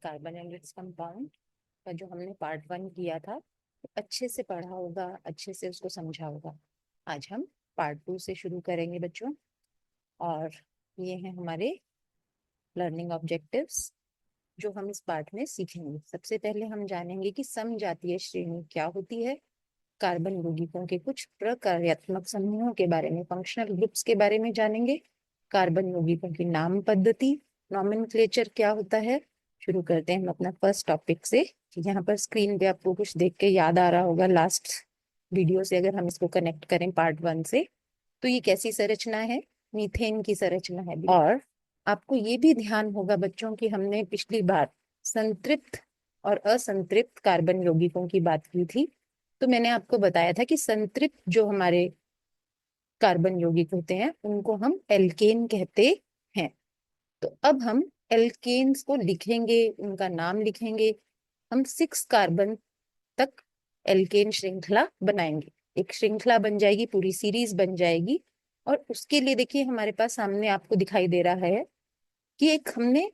Carbon and its compound का जो हमने पार्ट 1 किया था, अच्छे से पढ़ा होगा, अच्छे से उसको समझा होगा। आज हम पार्ट 2 से शुरू करेंगे बच्चों। और ये हैं हमारे लर्निंग ऑब्जेक्टिव्स जो हम इस पार्ट में सीखेंगे। सबसे पहले हम जानेंगे कि समजातीय श्रेणी क्या होती है, कार्बन यौगिकों के कुछ प्रकार्यात्मक समूहों के बारे में, फंक्शनल ग्रुप्स के बारे में जानेंगे, कार्बन यौगिकों की नाम पद्धति, नॉमेनक्लेचर क्या होता है। शुरू करते हैं हम अपना फर्स्ट टॉपिक से। यहाँ पर स्क्रीन पे आपको कुछ देख के याद आ रहा होगा लास्ट वीडियो से, अगर हम इसको कनेक्ट करें पार्ट 1 से, तो ये कैसी संरचना है, मीथेन की संरचना है। और आपको ये भी ध्यान होगा बच्चों कि हमने पिछली बार संतृप्त और असंतृप्त कार्बन यौगिकों की बात की थी। तो मैंने आपको बताया था कि संतृप्त जो हमारे कार्बन यौगिक होते हैं उनको हम एल्केन कहते हैं। तो अब हम एल्केन्स को लिखेंगे, उनका नाम लिखेंगे। हम 6 कार्बन तक एल्केन श्रृंखला बनाएंगे। एक श्रृंखला बन जाएगी, पूरी सीरीज बन जाएगी। और उसके लिए देखिए हमारे पास सामने आपको दिखाई दे रहा है कि एक हमने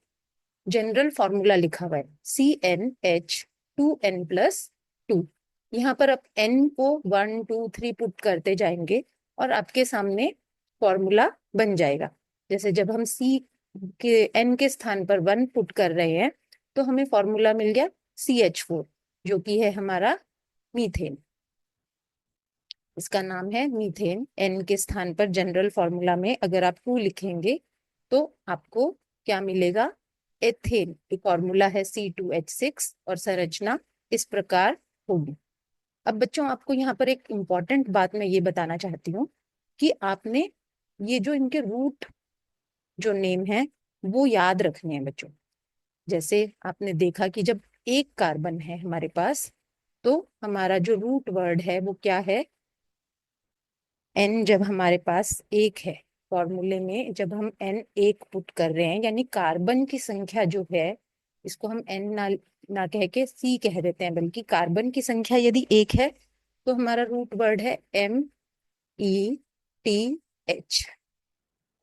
जनरल फॉर्मूला लिखा हुआ है, CnH2n+2। यहाँ पर आप n को 1 2 3 पुट करते जाएंगे और आपके सामने फॉर्मूला बन जाएगा। जैसे जब हम C के n के स्थान पर 1 पुट कर रहे हैं तो हमें फॉर्मूला मिल गया CH4, जो कि है हमारा मीथेन। इसका नाम है मीथेन। n के स्थान पर जनरल फॉर्मूला में अगर आप 2 लिखेंगे तो आपको क्या मिलेगा, एथेन। एक फॉर्मूला है C2H6 और संरचना इस प्रकार होगी। अब बच्चों आपको यहाँ पर एक इम्पॉर्टेंट बात मैं ये बताना चाहती हूँ कि आपने ये जो इनके रूट जो नेम है वो याद रखने हैं बच्चों। जैसे आपने देखा कि जब एक कार्बन है हमारे पास तो हमारा जो रूट वर्ड है वो क्या है, एन। जब हमारे पास एक है फॉर्मूले में, जब हम एन एक पुट कर रहे हैं यानी कार्बन की संख्या जो है, इसको हम एन ना कह के सी कह देते हैं, बल्कि कार्बन की संख्या यदि एक है तो हमारा रूट वर्ड है METH।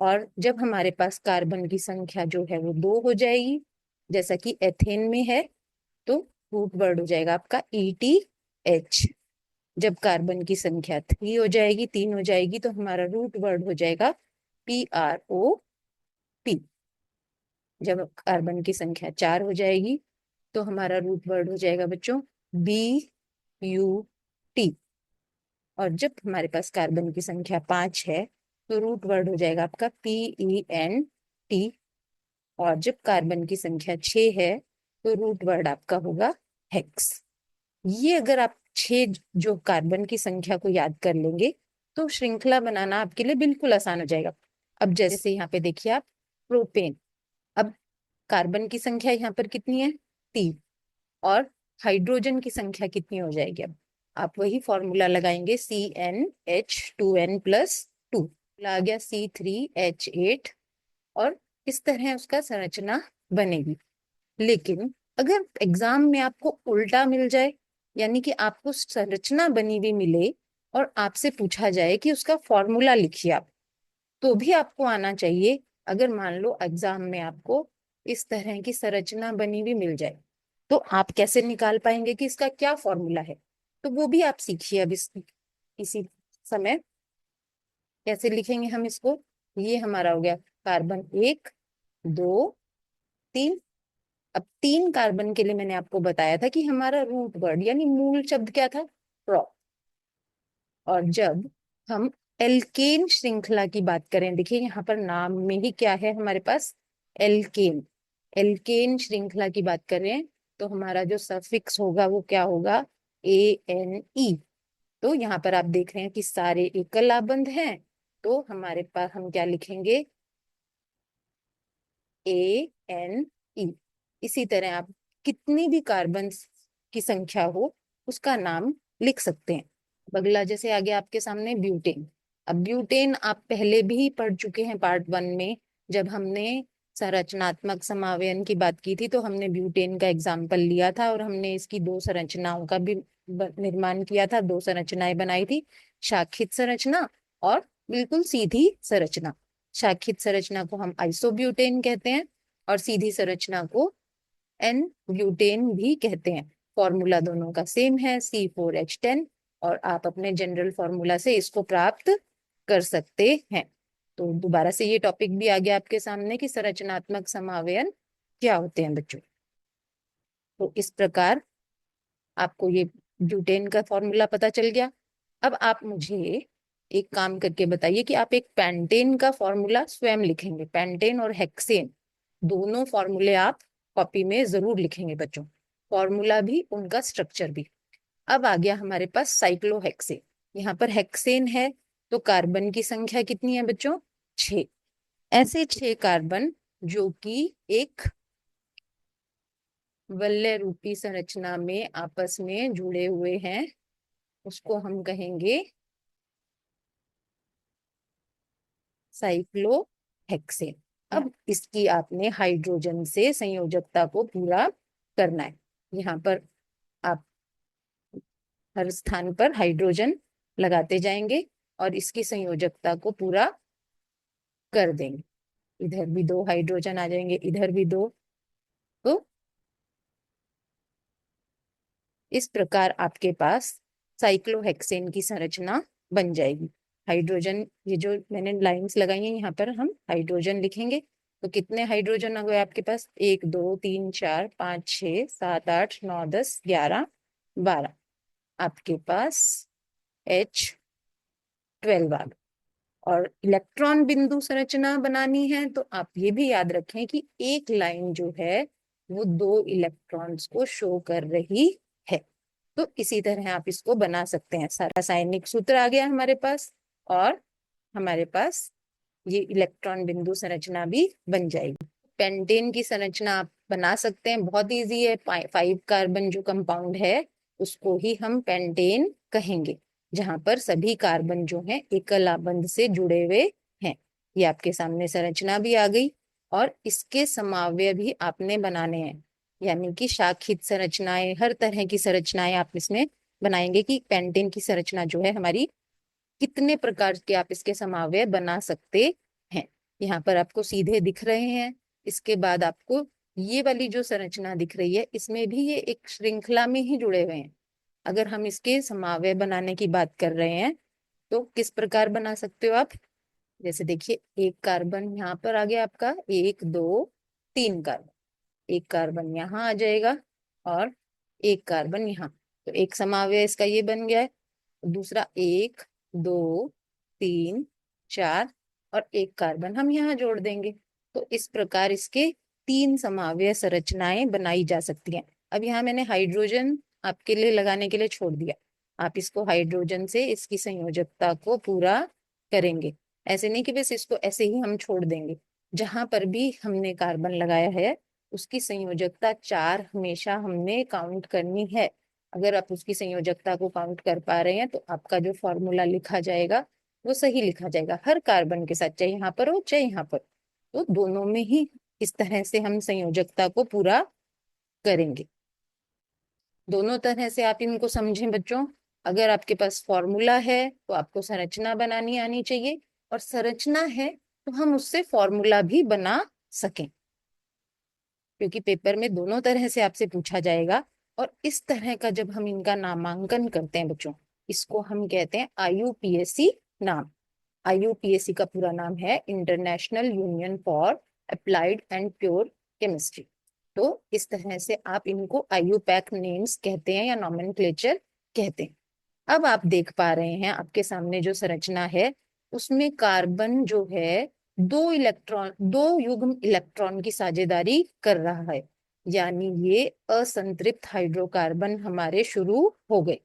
और जब हमारे पास कार्बन की संख्या जो है वो 2 हो जाएगी, जैसा कि एथेन में है, तो रूट वर्ड हो जाएगा आपका ETH। जब कार्बन की संख्या 3 हो जाएगी तो हमारा रूट वर्ड हो जाएगा PROP। जब कार्बन की संख्या 4 हो जाएगी तो हमारा रूट वर्ड हो जाएगा बच्चों BUT। और जब हमारे पास कार्बन की संख्या 5 है तो रूट वर्ड हो जाएगा आपका PENT। और जब कार्बन की संख्या 6 है तो रूट वर्ड आपका होगा हेक्स। ये अगर आप 6 जो कार्बन की संख्या को याद कर लेंगे तो श्रृंखला बनाना आपके लिए बिल्कुल आसान हो जाएगा। अब जैसे यहाँ पे देखिए आप, प्रोपेन। अब कार्बन की संख्या यहाँ पर कितनी है, 3। और हाइड्रोजन की संख्या कितनी हो जाएगी, अब आप वही फॉर्मूला लगाएंगे, CnH2n+2 आ गया C3H8। और इस तरह उसका संरचना बनेगी। लेकिन अगर एग्जाम में आपको उल्टा मिल जाए, यानी कि आपको संरचना बनी हुई मिले और आपसे पूछा जाए कि उसका फॉर्मूला लिखिए आप, तो भी आपको आना चाहिए। अगर मान लो एग्जाम में आपको इस तरह की संरचना बनी हुई मिल जाए तो आप कैसे निकाल पाएंगे कि इसका क्या फॉर्मूला है, तो वो भी आप सीखिए अब इसी समय। कैसे लिखेंगे हम इसको, ये हमारा हो गया कार्बन 1 2 3। अब 3 कार्बन के लिए मैंने आपको बताया था कि हमारा रूट वर्ड यानी मूल शब्द क्या था, प्रो। और जब हम एल्केन श्रृंखला की बात करें, देखिए यहाँ पर नाम में ही क्या है हमारे पास, एल्केन। एल्केन श्रृंखला की बात करें तो हमारा जो सफिक्स होगा वो क्या होगा, ANE। तो यहाँ पर आप देख रहे हैं कि सारे एकल आबंध हैं, तो हमारे पास हम क्या लिखेंगे, ANE। इसी तरह आप कितनी भी कार्बन की संख्या हो उसका नाम लिख सकते हैं। अगला जैसे आ गया आपके सामने ब्यूटेन। अब ब्यूटेन आप पहले भी पढ़ चुके हैं पार्ट 1 में, जब हमने संरचनात्मक समावयन की बात की थी तो हमने ब्यूटेन का एग्जाम्पल लिया था और हमने इसकी 2 संरचनाओं का भी निर्माण किया था। 2 संरचनाएं बनाई थी, शाखित संरचना और बिल्कुल सीधी संरचना। शाखित संरचना को हम आइसोब्यूटेन कहते हैं और सीधी संरचना को एन ब्यूटेन भी कहते हैं। फॉर्मूला दोनों का सेम है, C4H10, और आप अपने जनरल फॉर्मूला से इसको प्राप्त कर सकते हैं। तो दोबारा से ये टॉपिक भी आ गया आपके सामने कि संरचनात्मक समावयन क्या होते हैं बच्चों। तो इस प्रकार आपको ये ब्यूटेन का फॉर्मूला पता चल गया। अब आप मुझे एक काम करके बताइए कि आप एक पेंटेन का फॉर्मूला स्वयं लिखेंगे। पेंटेन और हेक्सेन दोनों फॉर्मूले आप कॉपी में जरूर लिखेंगे बच्चों, फॉर्मूला भी उनका स्ट्रक्चर भी। अब आ गया हमारे पास साइक्लोहेक्सेन। यहाँ पर हेक्सेन है तो कार्बन की संख्या कितनी है बच्चों? 6। ऐसे 6 कार्बन जो कि एक वलय रूपी संरचना में आपस में जुड़े हुए हैं, उसको हम कहेंगे साइक्लोहेक्सेन। अब इसकी आपने हाइड्रोजन से संयोजकता को पूरा करना है। यहाँ पर आप हर स्थान पर हाइड्रोजन लगाते जाएंगे और इसकी संयोजकता को पूरा कर देंगे। इधर भी 2 हाइड्रोजन आ जाएंगे, इधर भी 2। तो इस प्रकार आपके पास साइक्लोहेक्सेन की संरचना बन जाएगी। हाइड्रोजन, ये जो मैंने लाइंस लगाई हैं यहाँ पर हम हाइड्रोजन लिखेंगे। तो कितने हाइड्रोजन आ गए आपके पास? 1 2 3 4 5 6 7 8 9 10 11 12। आपके पास H12 आ गए। और इलेक्ट्रॉन बिंदु संरचना बनानी है तो आप ये भी याद रखें कि एक लाइन जो है वो 2 इलेक्ट्रॉन्स को शो कर रही है। तो इसी तरह आप इसको बना सकते हैं। सारा रासायनिक सूत्र आ गया हमारे पास, और हमारे पास ये इलेक्ट्रॉन बिंदु संरचना भी बन जाएगी। पेंटेन की संरचना आप बना सकते हैं, बहुत इजी है। 5 कार्बन जो कंपाउंड है उसको ही हम पेंटेन कहेंगे, जहां पर सभी कार्बन जो हैं एकल आबंध से जुड़े हुए हैं। ये आपके सामने संरचना भी आ गई, और इसके समावयव भी आपने बनाने हैं, यानी कि शाखित संरचनाएं, हर तरह की संरचनाएं आप इसमें बनाएंगे कि पेंटेन की संरचना जो है हमारी कितने प्रकार के आप इसके समावयव बना सकते हैं। यहाँ पर आपको सीधे दिख रहे हैं। इसके बाद आपको ये वाली जो संरचना दिख रही है, इसमें भी ये एक श्रृंखला में ही जुड़े हुए हैं। अगर हम इसके समावयव बनाने की बात कर रहे हैं तो किस प्रकार बना सकते हो आप? जैसे देखिए, एक कार्बन यहाँ पर आ गया आपका, 1 2 3 कार्बन, एक कार्बन यहाँ आ जाएगा और एक कार्बन यहाँ। तो एक समावयव इसका ये बन गया है। दूसरा 1 2 3 4 और एक कार्बन हम यहाँ जोड़ देंगे। तो इस प्रकार इसके 3 समावयव संरचनाएं बनाई जा सकती हैं। अब यहाँ मैंने हाइड्रोजन आपके लिए लगाने के लिए छोड़ दिया। आप इसको हाइड्रोजन से इसकी संयोजकता को पूरा करेंगे। ऐसे नहीं कि बस इसको ऐसे ही हम छोड़ देंगे। जहां पर भी हमने कार्बन लगाया है उसकी संयोजकता 4 हमेशा हमने काउंट करनी है। अगर आप उसकी संयोजकता को काउंट कर पा रहे हैं तो आपका जो फॉर्मूला लिखा जाएगा वो सही लिखा जाएगा हर कार्बन के साथ, चाहे यहाँ पर हो चाहे यहाँ पर। तो दोनों में ही इस तरह से हम संयोजकता को पूरा करेंगे। दोनों तरह से आप इनको समझें बच्चों। अगर आपके पास फॉर्मूला है तो आपको संरचना बनानी आनी चाहिए, और संरचना है तो हम उससे फॉर्मूला भी बना सकें, क्योंकि पेपर में दोनों तरह से आपसे पूछा जाएगा। और इस तरह का जब हम इनका नामांकन करते हैं बच्चों, इसको हम कहते हैं IUPAC नाम। IUPAC का पूरा नाम है international union for applied and pure chemistry. तो इस तरह से आप इनको IUPAC नेम्स कहते हैं या नॉमेनक्लेचर कहते हैं। अब आप देख पा रहे हैं आपके सामने जो संरचना है उसमें कार्बन जो है 2 युग्म इलेक्ट्रॉन की साझेदारी कर रहा है, यानी ये असंतृप्त हाइड्रोकार्बन हमारे शुरू हो गए।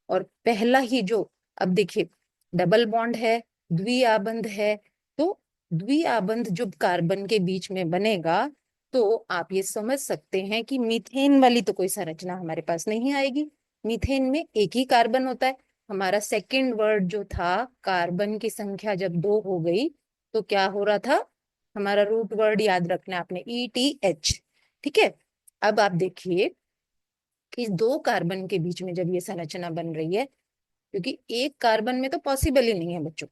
और पहला ही जो, अब देखिए, डबल बॉन्ड है, द्विआबंध है। तो द्विआबंध जो कार्बन के बीच में बनेगा तो आप ये समझ सकते हैं कि मीथेन वाली तो कोई संरचना हमारे पास नहीं आएगी। मीथेन में एक ही कार्बन होता है। हमारा सेकंड वर्ड जो था, कार्बन की संख्या जब 2 हो गई तो क्या हो रहा था? हमारा रूट वर्ड याद रखना आपने, ETH। ठीक है। अब आप देखिए कि 2 कार्बन के बीच में जब ये संरचना बन रही है, क्योंकि एक कार्बन में तो पॉसिबल ही नहीं है बच्चों,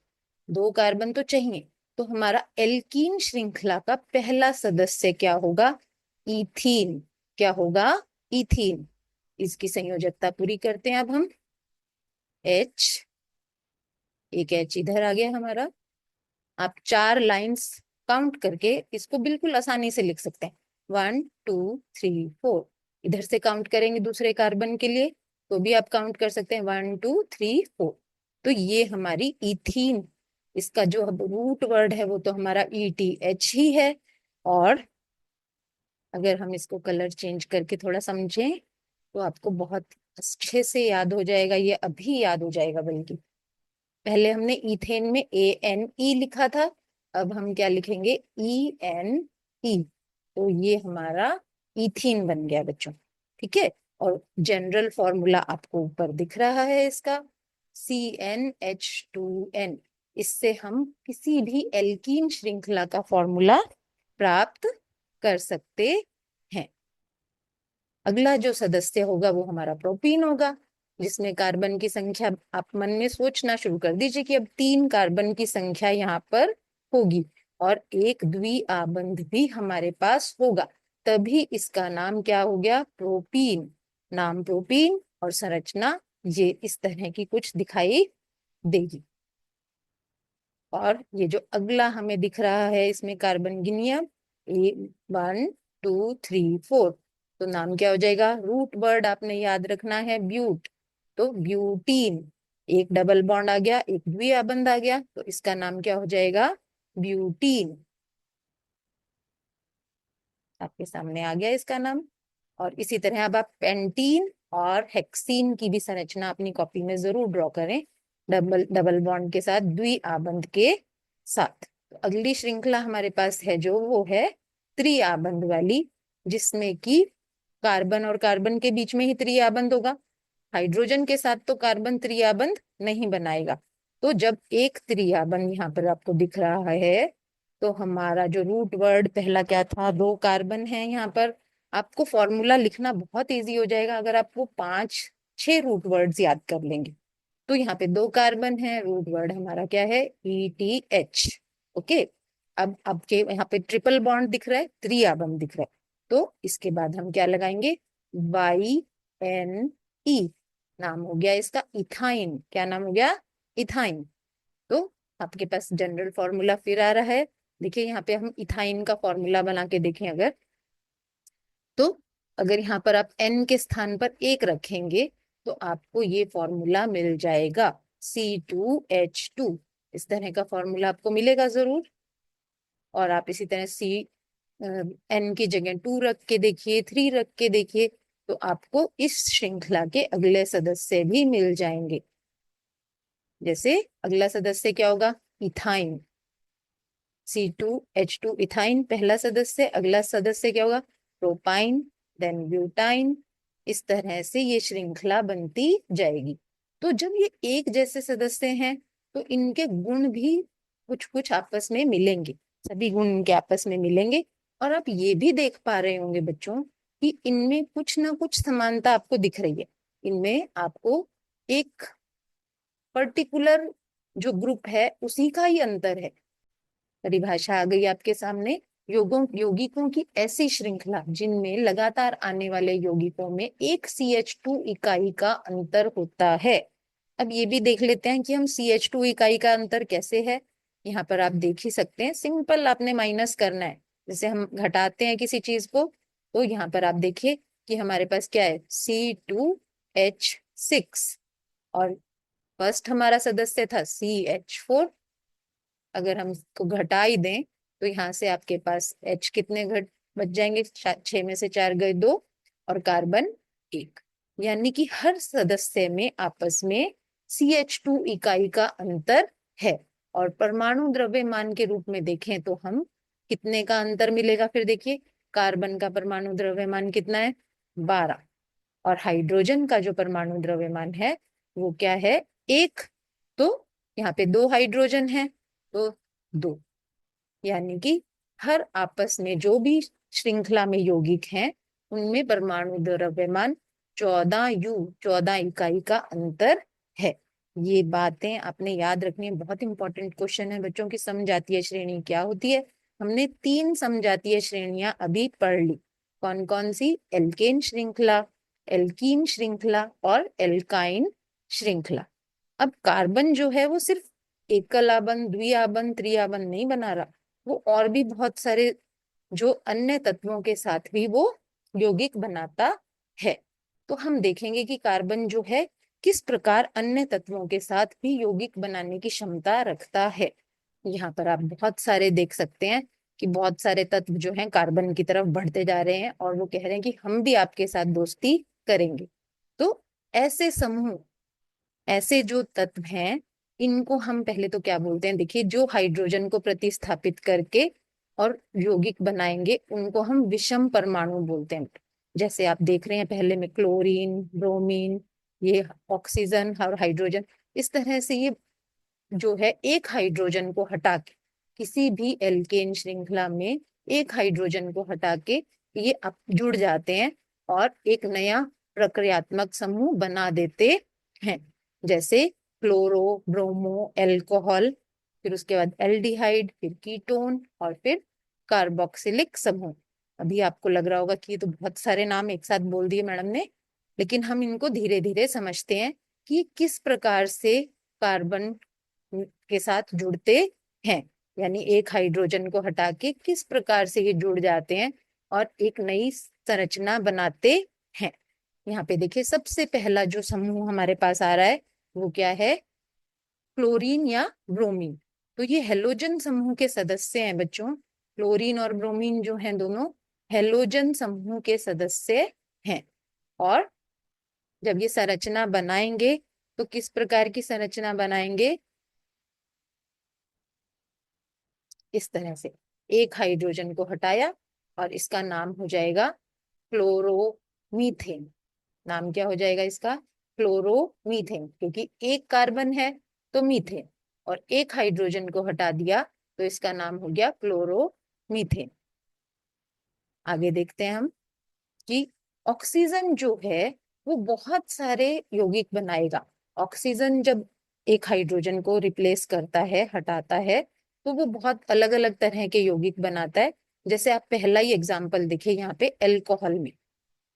2 कार्बन तो चाहिए। तो हमारा एल्कीन श्रृंखला का पहला सदस्य क्या होगा? ईथीन। क्या होगा, इथीन। इसकी संयोजकता पूरी करते हैं अब हम। H, एक H इधर आ गया हमारा। आप 4 लाइंस काउंट करके इसको बिल्कुल आसानी से लिख सकते हैं। 1 2 3 4। इधर से काउंट करेंगे दूसरे कार्बन के लिए तो भी आप काउंट कर सकते हैं, 1 2 3 4। तो ये हमारी इथीन, इसका जो रूट वर्ड है वो तो हमारा ETH ही है। और अगर हम इसको कलर चेंज करके थोड़ा समझें तो आपको बहुत अच्छे से याद हो जाएगा, ये अभी याद हो जाएगा। बल्कि पहले हमने इथेन में ANE लिखा था, अब हम क्या लिखेंगे, ENE। तो ये हमारा इथीन बन गया बच्चों। ठीक है। और जनरल फॉर्मूला आपको ऊपर दिख रहा है इसका, CnH2n। इससे हम किसी भी एल्कीन श्रृंखला का फॉर्मूला प्राप्त कर सकते हैं। अगला जो सदस्य होगा वो हमारा प्रोपीन होगा, जिसमें कार्बन की संख्या, आप मन में सोचना शुरू कर दीजिए कि अब 3 कार्बन की संख्या यहाँ पर होगी और एक द्विआबंध भी हमारे पास होगा, तभी इसका नाम क्या हो गया, प्रोपीन। नाम प्रोपीन और संरचना ये इस तरह की कुछ दिखाई देगी। और ये जो अगला हमें दिख रहा है इसमें कार्बन गिनिया, 1 2 3 4। तो नाम क्या हो जाएगा, रूट वर्ड आपने याद रखना है, ब्यूट। तो ब्यूटीन, एक डबल बॉन्ड आ गया, एक द्विआबंध आ गया, तो इसका नाम क्या हो जाएगा, ब्यूटीन। आपके सामने आ गया इसका नाम। और इसी तरह अब आप पेंटीन और हेक्सीन की भी संरचना अपनी कॉपी में जरूर ड्रॉ करें, डबल डबल बॉन्ड के साथ, द्विआबंध के साथ। तो अगली श्रृंखला हमारे पास है जो वो है त्रिआबंध वाली, जिसमें कि कार्बन और कार्बन के बीच में ही त्रिआबंध होगा। हाइड्रोजन के साथ तो कार्बन त्रिआबंध नहीं बनाएगा। तो जब एक त्रिआबंध यहाँ पर आपको दिख रहा है तो हमारा जो रूट वर्ड पहला क्या था, 2 कार्बन है यहाँ पर। आपको फॉर्मूला लिखना बहुत इजी हो जाएगा अगर आप वो 5 6 रूट वर्ड्स याद कर लेंगे। तो यहाँ पे 2 कार्बन है, रूट वर्ड हमारा क्या है, ETH। ओके। अब आपके यहाँ पे ट्रिपल बॉन्ड दिख रहा है, त्रिआबंध दिख रहा है, तो इसके बाद हम क्या लगाएंगे, YNE। नाम हो गया इसका इथाइन। क्या नाम हो गया, इथाइन। तो आपके पास जनरल फॉर्मूला फिर आ रहा है। देखिए यहाँ पे हम इथाइन का फॉर्मूला बना के देखें अगर, तो अगर यहाँ पर आप N के स्थान पर 1 रखेंगे तो आपको ये फॉर्मूला मिल जाएगा, C2H2। इस तरह का फॉर्मूला आपको मिलेगा जरूर। और आप इसी तरह N की जगह 2 रख के देखिए, 3 रख के देखिए, तो आपको इस श्रृंखला के अगले सदस्य भी मिल जाएंगे। जैसे अगला सदस्य क्या होगा, इथाइन, C2H2 इथाइन पहला सदस्य। अगला सदस्य क्या होगा, प्रोपाइन, देन ब्यूटाइन। इस तरह से ये श्रृंखला बनती जाएगी। तो जब ये एक जैसे सदस्य हैं तो इनके गुण भी कुछ कुछ आपस में मिलेंगे, सभी गुण इनके आपस में मिलेंगे। और आप ये भी देख पा रहे होंगे बच्चों कि इनमें कुछ ना कुछ समानता आपको दिख रही है। इनमें आपको एक पर्टिकुलर जो ग्रुप है उसी का ही अंतर है। परिभाषा आ गई आपके सामने, यौगिकों की ऐसी श्रृंखला जिनमें लगातार आने वाले यौगिकों में एक CH2 इकाई का अंतर होता है। अब ये भी देख लेते हैं कि हम CH2 इकाई का अंतर कैसे है। यहाँ पर आप देख ही सकते हैं, सिंपल आपने माइनस करना है। जैसे हम घटाते हैं किसी चीज को, तो यहाँ पर आप देखिए कि हमारे पास क्या है, C2H6। और फर्स्ट हमारा सदस्य था CH4। अगर हम इसको घटा ही दें तो यहाँ से आपके पास H कितने घट बच जाएंगे, 6 में से 4 गए 2, और कार्बन 1। यानी कि हर सदस्य में आपस में CH2 इकाई का अंतर है। और परमाणु द्रव्यमान के रूप में देखें तो हम कितने का अंतर मिलेगा, फिर देखिए कार्बन का परमाणु द्रव्यमान कितना है, 12। और हाइड्रोजन का जो परमाणु द्रव्यमान है वो क्या है, 1। तो यहाँ पे 2 हाइड्रोजन है तो 2। यानी कि हर आपस में जो भी श्रृंखला में यौगिक हैं उनमें परमाणु द्रव्यमान 14 इकाई का अंतर है। ये बातें आपने याद रखनी है, बहुत इंपॉर्टेंट क्वेश्चन है बच्चों की। समजातीय श्रेणी क्या होती है, हमने 3 समजातीय श्रेणियां अभी पढ़ ली। कौन कौन सी? एल्केन श्रृंखला, एल्कीन श्रृंखला और एल्काइन श्रृंखला। अब कार्बन जो है वो सिर्फ एकल आबंध, द्विआबंध, त्रिआबंध नहीं बना रहा, वो और भी बहुत सारे जो अन्य तत्वों के साथ भी वो यौगिक बनाता है। तो हम देखेंगे कि कार्बन जो है किस प्रकार अन्य तत्वों के साथ भी यौगिक बनाने की क्षमता रखता है। यहाँ पर आप बहुत सारे देख सकते हैं कि बहुत सारे तत्व जो हैं कार्बन की तरफ बढ़ते जा रहे हैं और वो कह रहे हैं कि हम भी आपके साथ दोस्ती करेंगे। तो ऐसे समूह, ऐसे जो तत्व हैं, इनको हम पहले तो क्या बोलते हैं? देखिए, जो हाइड्रोजन को प्रतिस्थापित करके और यौगिक बनाएंगे उनको हम विषम परमाणु बोलते हैं। जैसे आप देख रहे हैं पहले में क्लोरीन, ब्रोमीन, ये ऑक्सीजन और हाइड्रोजन, इस तरह से ये जो है एक हाइड्रोजन को हटा के, किसी भी एल्केन श्रृंखला में एक हाइड्रोजन को हटा के ये अब जुड़ जाते हैं और एक नया प्रक्रियात्मक समूह बना देते हैं। जैसे क्लोरो, ब्रोमो, एल्कोहल, फिर उसके बाद एल्डिहाइड, फिर कीटोन और फिर कार्बोक्सिलिक समूह। अभी आपको लग रहा होगा कि ये तो बहुत सारे नाम एक साथ बोल दिए मैडम ने, लेकिन हम इनको धीरे धीरे समझते हैं कि किस प्रकार से कार्बन के साथ जुड़ते हैं, यानी एक हाइड्रोजन को हटा के किस प्रकार से ये जुड़ जाते हैं और एक नई संरचना बनाते हैं। यहाँ पे देखिए, सबसे पहला जो समूह हमारे पास आ रहा है वो क्या है? क्लोरीन या ब्रोमीन। तो ये हेलोजन समूह के सदस्य हैं बच्चों। क्लोरीन और ब्रोमीन जो हैं दोनों हेलोजन समूह के सदस्य हैं। और जब ये संरचना बनाएंगे तो किस प्रकार की संरचना बनाएंगे? इस तरह से एक हाइड्रोजन को हटाया और इसका नाम हो जाएगा क्लोरोमीथेन। नाम क्या हो जाएगा इसका? क्लोरोमीथेन, क्योंकि एक कार्बन है तो मीथेन, और एक हाइड्रोजन को हटा दिया तो इसका नाम हो गया क्लोरोमीथेन। आगे देखते हैं हम कि ऑक्सीजन जो है वो बहुत सारे यौगिक बनाएगा। ऑक्सीजन जब एक हाइड्रोजन को रिप्लेस करता है, हटाता है, तो वो बहुत अलग अलग तरह के यौगिक बनाता है। जैसे आप पहला ही एग्जाम्पल देखिए यहाँ पे एल्कोहल में,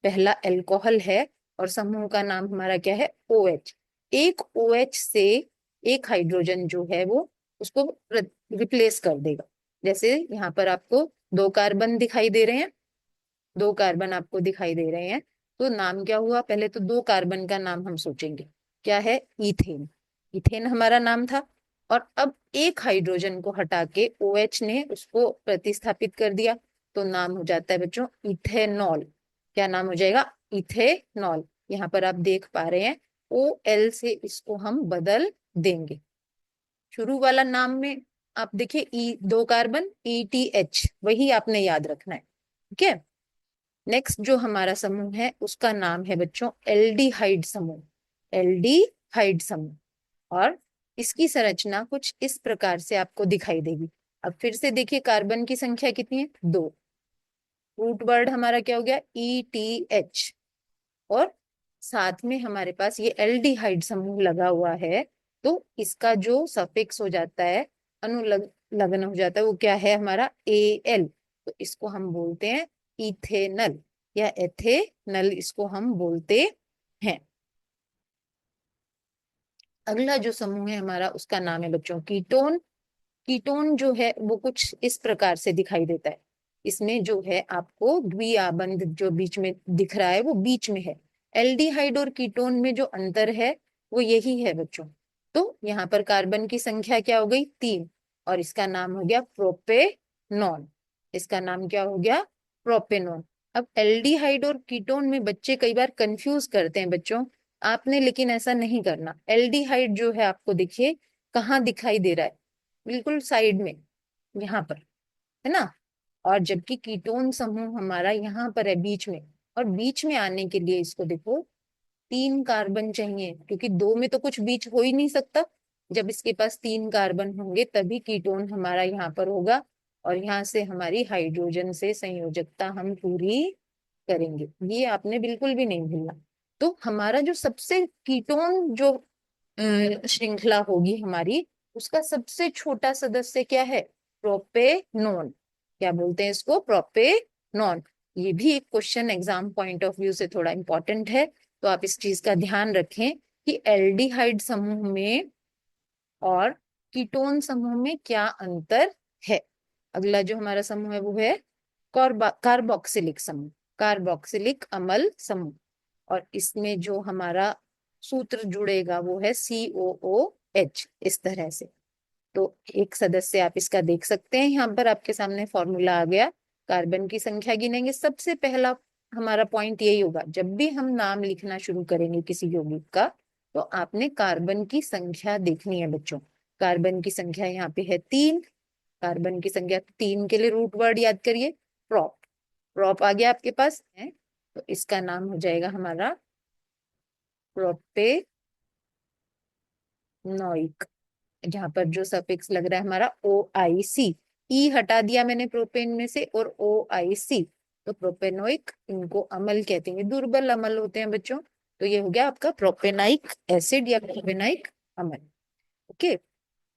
पहला एल्कोहल है और समूह का नाम हमारा क्या है? OH। एक OH से एक हाइड्रोजन जो है वो उसको रिप्लेस कर देगा। जैसे यहाँ पर आपको दो कार्बन दिखाई दे रहे हैं, दो कार्बन आपको दिखाई दे रहे हैं, तो नाम क्या हुआ? पहले तो दो कार्बन का नाम हम सोचेंगे, क्या है? इथेन। इथेन हमारा नाम था। और अब एक हाइड्रोजन को हटा के OH ने उसको प्रतिस्थापित कर दिया, तो नाम हो जाता है बच्चों इथेनॉल। क्या नाम हो जाएगा? इथेनॉल। यहाँ पर आप देख पा रहे हैं OL से इसको हम बदल देंगे। शुरू वाला नाम में आप देखिए दो कार्बन ETH, वही आपने याद रखना है। ठीक है। नेक्स्ट जो हमारा समूह है उसका नाम है बच्चों एल्डिहाइड समूह। एल्डिहाइड समूह, और इसकी संरचना कुछ इस प्रकार से आपको दिखाई देगी। अब फिर से देखिए, कार्बन की संख्या कितनी है? दो। रूट वर्ड हमारा क्या हो गया? ETH। और साथ में हमारे पास ये एल्डिहाइड समूह लगा हुआ है, तो इसका जो सफिक्स हो जाता है, अनुलग्न हो जाता है, वो क्या है हमारा? AL। तो इसको हम बोलते हैं इथेनल या एथेनल, इसको हम बोलते हैं। अगला जो समूह है हमारा उसका नाम है बच्चों कीटोन। कीटोन जो है वो कुछ इस प्रकार से दिखाई देता है। इसमें जो है आपको द्विआबंध जो बीच में दिख रहा है वो बीच में है। एल्डिहाइड और कीटोन में जो अंतर है वो यही है बच्चों। तो यहाँ पर कार्बन की संख्या क्या हो गई? 3, और इसका नाम हो गया प्रोपेनॉन। इसका नाम क्या हो गया? प्रोपेनॉन। अब एल्डिहाइड और कीटोन में बच्चे कई बार कंफ्यूज करते हैं बच्चों, आपने लेकिन ऐसा नहीं करना। एल्डिहाइड जो है आपको देखिए कहाँ दिखाई दे रहा है? बिल्कुल साइड में, यहाँ पर, है ना। और जबकि कीटोन समूह हमारा यहाँ पर है बीच में, और बीच में आने के लिए इसको देखो 3 कार्बन चाहिए, क्योंकि दो में तो कुछ बीच हो ही नहीं सकता। जब इसके पास 3 कार्बन होंगे तभी कीटोन हमारा यहाँ पर होगा, और यहाँ से हमारी हाइड्रोजन से संयोजकता हम पूरी करेंगे। ये आपने बिल्कुल भी नहीं भूलना। तो हमारा जो सबसे कीटोन जो श्रृंखला होगी हमारी, उसका सबसे छोटा सदस्य क्या है? प्रोपेनॉन। क्या बोलते हैं इसको? प्रोपेनॉन। ये भी एक question exam point of view से थोड़ा इंपॉर्टेंट है, तो आप इस चीज का ध्यान रखें कि एल्डिहाइड समूह में और कीटोन समूह में क्या अंतर है। अगला जो हमारा समूह है वो है कार्बोक्सिलिक समूह, कार्बोक्सिलिक अम्ल समूह। और इसमें जो हमारा सूत्र जुड़ेगा वो है COOH, इस तरह से। तो एक सदस्य आप इसका देख सकते हैं, यहाँ पर आपके सामने फॉर्मूला आ गया। कार्बन की संख्या गिनेंगे, सबसे पहला हमारा पॉइंट यही होगा, जब भी हम नाम लिखना शुरू करेंगे किसी यौगिक का, तो आपने कार्बन की संख्या देखनी है बच्चों। कार्बन की संख्या यहाँ पे है 3। कार्बन की संख्या 3 के लिए रूट वर्ड याद करिए, प्रोप। प्रोप आ गया आपके पास है, तो इसका नाम हो जाएगा हमारा प्रोपेनोइक। जहां पर जो सफिक्स लग रहा है हमारा OIC, ई हटा दिया मैंने प्रोपेन में से, और OIC, तो प्रोपेनोइक। इनको अम्ल कहते हैं, दुर्बल अम्ल होते हैं बच्चों। तो ये हो गया आपका प्रोपेनाइक एसिड या प्रोपेनाइक अम्ल। ओके,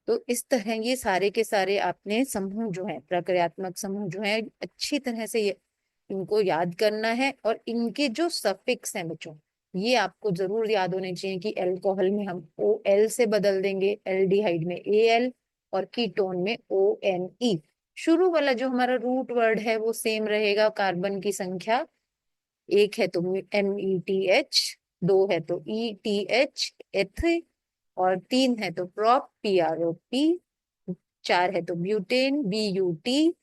तो इस तरह ये सारे के सारे आपने समूह जो है, प्रक्रियात्मक समूह जो है, अच्छी तरह से ये इनको याद करना है। और इनके जो सफिक्स हैं बच्चों, ये आपको जरूर याद होने चाहिए कि अल्कोहल में हम OL से बदल देंगे, एल्डिहाइड में AL, और कीटोन में ONE। शुरू वाला जो हमारा रूट वर्ड है वो सेम रहेगा। कार्बन की संख्या 1 है तो METH, 2 है तो ETH एथ, और 3 है तो प्रोप PROP, 4 है तो ब्यूटेन BUT,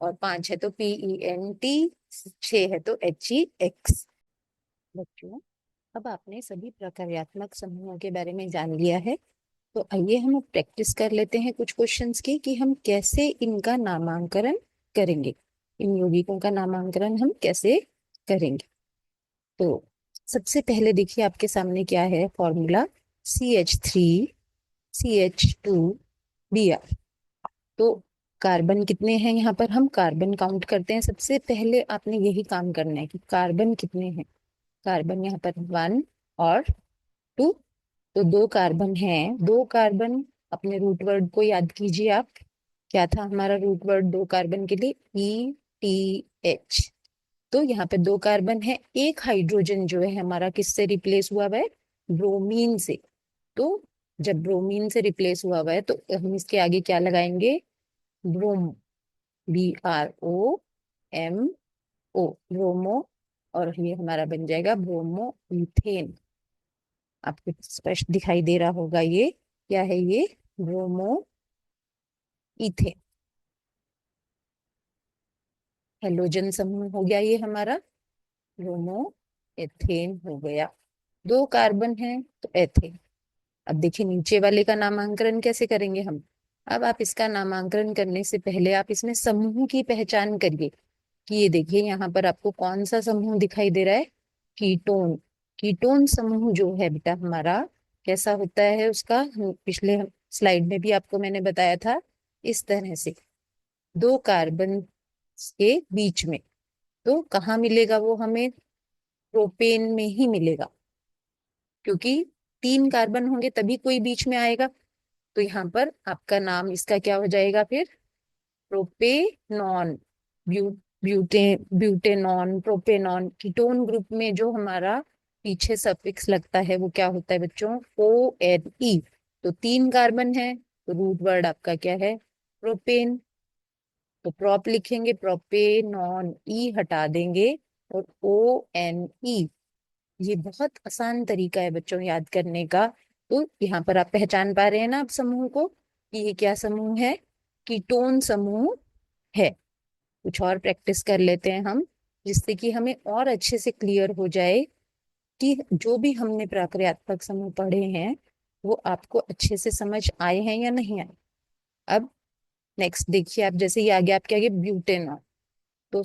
और 5 है तो PENT, 6 है तो HEX। बच्चों, अब आपने सभी प्रक्रियात्मक समूहों के बारे में जान लिया है, तो आइए हम अब प्रैक्टिस कर लेते हैं कुछ क्वेश्चंस की, कि हम कैसे इनका नामांकन करेंगे, इन यौगिकों का नामांकन हम कैसे करेंगे। तो सबसे पहले देखिए आपके सामने क्या है फॉर्मूला, CH3CH2Br। तो कार्बन कितने हैं यहाँ पर, हम कार्बन काउंट करते हैं। सबसे पहले आपने यही काम करना है कि कार्बन कितने हैं। कार्बन यहाँ पर 1 और 2, तो 2 कार्बन हैं। 2 कार्बन, अपने रूट वर्ड को याद कीजिए आप। क्या था हमारा रूट वर्ड 2 कार्बन के लिए, ETH। तो यहाँ पे 2 कार्बन है। एक हाइड्रोजन जो है हमारा किससे रिप्लेस हुआ हुआ है, ब्रोमीन से। तो जब ब्रोमीन से रिप्लेस हुआ हुआ है तो हम इसके आगे क्या लगाएंगे, ब्रोम, BROMO, ब्रोमो। और ये हमारा बन जाएगा ब्रोमो इथेन। आपको स्पष्ट दिखाई दे रहा होगा, ये क्या है, ये ब्रोमो इथेन। हेलोजन समूह हो गया ये हमारा, ब्रोमो एथेन हो गया। 2 कार्बन है तो एथेन। अब देखिए नीचे वाले का नामांकन कैसे करेंगे हम। अब आप इसका नामांकन करने से पहले आप इसमें समूह की पहचान करिए, कि ये देखिए यहाँ पर आपको कौन सा समूह दिखाई दे रहा है, कीटोन। कीटोन समूह जो है बेटा हमारा कैसा होता है, उसका पिछले स्लाइड में भी आपको मैंने बताया था, इस तरह से 2 कार्बन के बीच में। तो कहाँ मिलेगा वो हमें, प्रोपेन में ही मिलेगा, क्योंकि 3 कार्बन होंगे तभी कोई बीच में आएगा। तो यहाँ पर आपका नाम इसका क्या हो जाएगा फिर, प्रोपेनॉन। ब्यू ब्यूटेनॉन, प्रोपेनॉन। कीटोन ग्रुप में जो हमारा पीछे सफिक्स लगता है वो क्या होता है बच्चों, ONE। तो 3 कार्बन है, तो रूट वर्ड आपका क्या है, प्रोपेन। तो प्रोप लिखेंगे, प्रोपेनॉन, ई हटा देंगे, और ONE। ये बहुत आसान तरीका है बच्चों याद करने का। तो यहाँ पर आप पहचान पा रहे हैं ना आप समूह को, कि ये क्या समूह है, कीटोन समूह है। कुछ और प्रैक्टिस कर लेते हैं हम, जिससे कि हमें और अच्छे से क्लियर हो जाए कि जो भी हमने प्रक्रियात्मक समूह पढ़े हैं वो आपको अच्छे से समझ आए हैं या नहीं आए। अब नेक्स्ट देखिए आप, जैसे ये आगे आपके आगे ब्यूटेनॉल। तो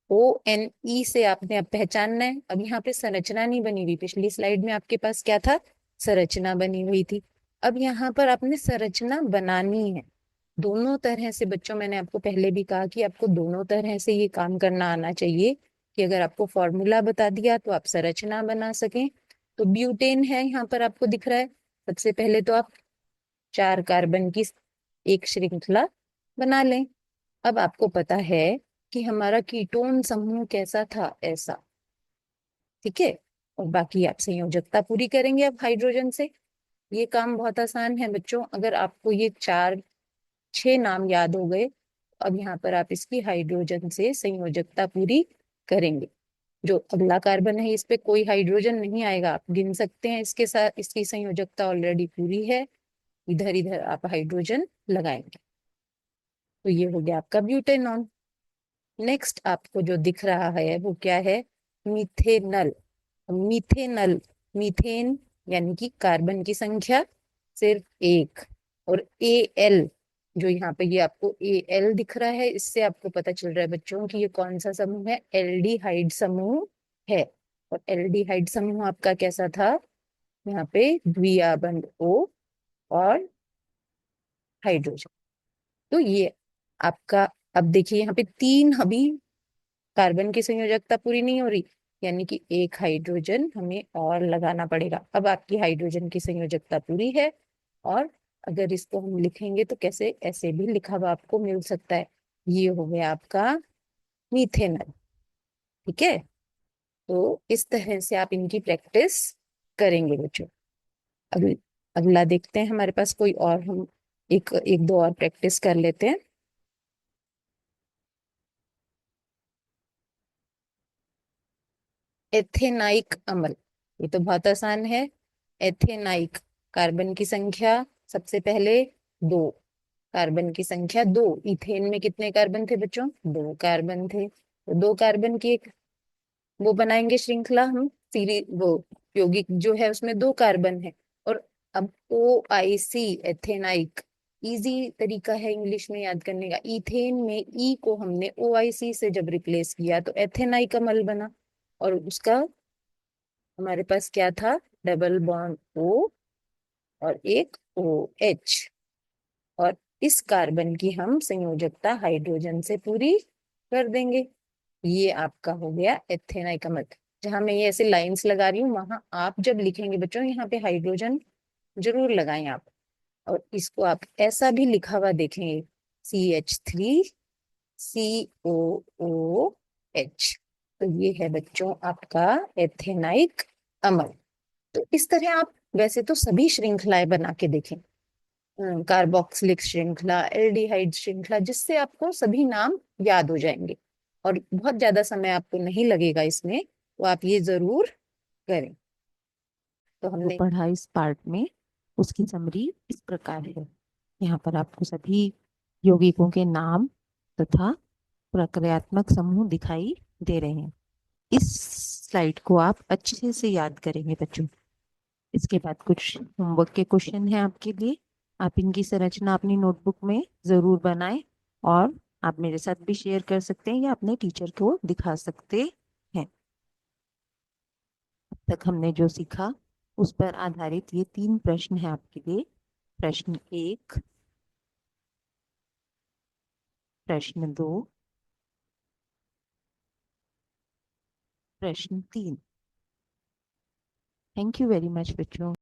ONE से आपने अब पहचानना है। अब यहाँ पे संरचना नहीं बनी हुई, पिछली स्लाइड में आपके पास क्या था, संरचना बनी हुई थी। अब यहाँ पर आपने संरचना बनानी है दोनों तरह से। बच्चों मैंने आपको पहले भी कहा कि आपको दोनों तरह से ये काम करना आना चाहिए, कि अगर आपको फॉर्मूला बता दिया तो आप संरचना बना सकें। तो ब्यूटेन है यहाँ पर आपको दिख रहा है। सबसे पहले तो आप 4 कार्बन की एक श्रृंखला बना लें। अब आपको पता है कि हमारा कीटोन समूह कैसा था, ऐसा। ठीक है। और बाकी आप संयोजकता पूरी करेंगे अब हाइड्रोजन से। ये काम बहुत आसान है बच्चों। अगर आपको ये 4-6 नाम याद हो गए, अब यहाँ पर आप इसकी हाइड्रोजन से संयोजकता पूरी करेंगे। जो अगला कार्बन है, इस पे कोई हाइड्रोजन नहीं आएगा, आप गिन सकते हैं। इसके साथ इसकी संयोजकता ऑलरेडी पूरी है। इधर इधर आप हाइड्रोजन लगाएंगे, तो ये हो गया आपका ब्यूटेनॉन। नेक्स्ट आपको जो दिख रहा है वो क्या है? मीथेनल। मीथेनल, मीथेन यानी कि कार्बन की संख्या सिर्फ एक। और एल, जो यहाँ पे ये आपको एल दिख रहा है, इससे आपको पता चल रहा है बच्चों कि ये कौन सा समूह है? एल्डिहाइड समूह है। और एल्डिहाइड समूह आपका कैसा था? यहाँ पे द्विआबंध O और हाइड्रोजन। तो ये आपका, अब देखिए यहाँ पे 3 अभी कार्बन की संयोजकता पूरी नहीं हो रही, यानी कि एक हाइड्रोजन हमें और लगाना पड़ेगा। अब आपकी हाइड्रोजन की संयोजकता पूरी है। और अगर इसको हम लिखेंगे तो कैसे, ऐसे भी लिखा हुआ आपको मिल सकता है। ये हो गया आपका मीथेनल। ठीक है। तो इस तरह से आप इनकी प्रैक्टिस करेंगे बच्चों। अगला देखते हैं हमारे पास कोई और, हम एक एक दो और प्रैक्टिस कर लेते हैं। एथेनाइक अम्ल, ये तो बहुत आसान है। एथेनाइक, कार्बन की संख्या सबसे पहले 2। कार्बन की संख्या 2। इथेन में कितने कार्बन थे बच्चों? 2 कार्बन थे। तो 2 कार्बन की एक वो बनाएंगे श्रृंखला हम, सीरीज, वो यौगिक जो है उसमें 2 कार्बन है। और अब ओ आई सी, एथेनाइक, इजी तरीका है इंग्लिश में याद करने का। इथेन में ई को हमने ओ आई सी से जब रिप्लेस किया तो एथेनाइक अम्ल बना। और उसका हमारे पास क्या था? डबल बॉन्ड O और एक OH। और इस कार्बन की हम संयोजकता हाइड्रोजन से पूरी कर देंगे। ये आपका हो गया एथेनाइक अम्ल। जहां मैं ये ऐसे लाइंस लगा रही हूँ, वहां आप जब लिखेंगे बच्चों, यहाँ पे हाइड्रोजन जरूर लगाएं आप। और इसको आप ऐसा भी लिखा हुआ देखेंगे, CH3COOH। तो ये है बच्चों आपका एथेनाइक अम्ल। तो इस तरह आप वैसे तो सभी श्रृंखलाएं बना के देखें, कार्बोक्सिलिक श्रृंखला, एल्डिहाइड श्रृंखला, जिससे आपको सभी नाम याद हो जाएंगे। और बहुत ज्यादा समय आपको नहीं लगेगा इसमें, तो आप ये जरूर करें। तो जो हमने पढ़ा इस पार्ट में उसकी समरी इस प्रकार है। यहाँ पर आपको सभी यौगिकों के नाम तथा प्रक्रियात्मक समूह दिखाई दे रहे हैं। इस स्लाइड को आप अच्छे से याद करेंगे बच्चों। इसके बाद कुछ होमवर्क के क्वेश्चन हैं आपके लिए। आप इनकी संरचना अपनी नोटबुक में जरूर बनाएं और आप मेरे साथ भी शेयर कर सकते हैं या अपने टीचर को दिखा सकते हैं। अब तक हमने जो सीखा उस पर आधारित ये 3 प्रश्न हैं आपके लिए। प्रश्न 1, प्रश्न 2, प्रश्न 3। थैंक यू वेरी मच बच्चों।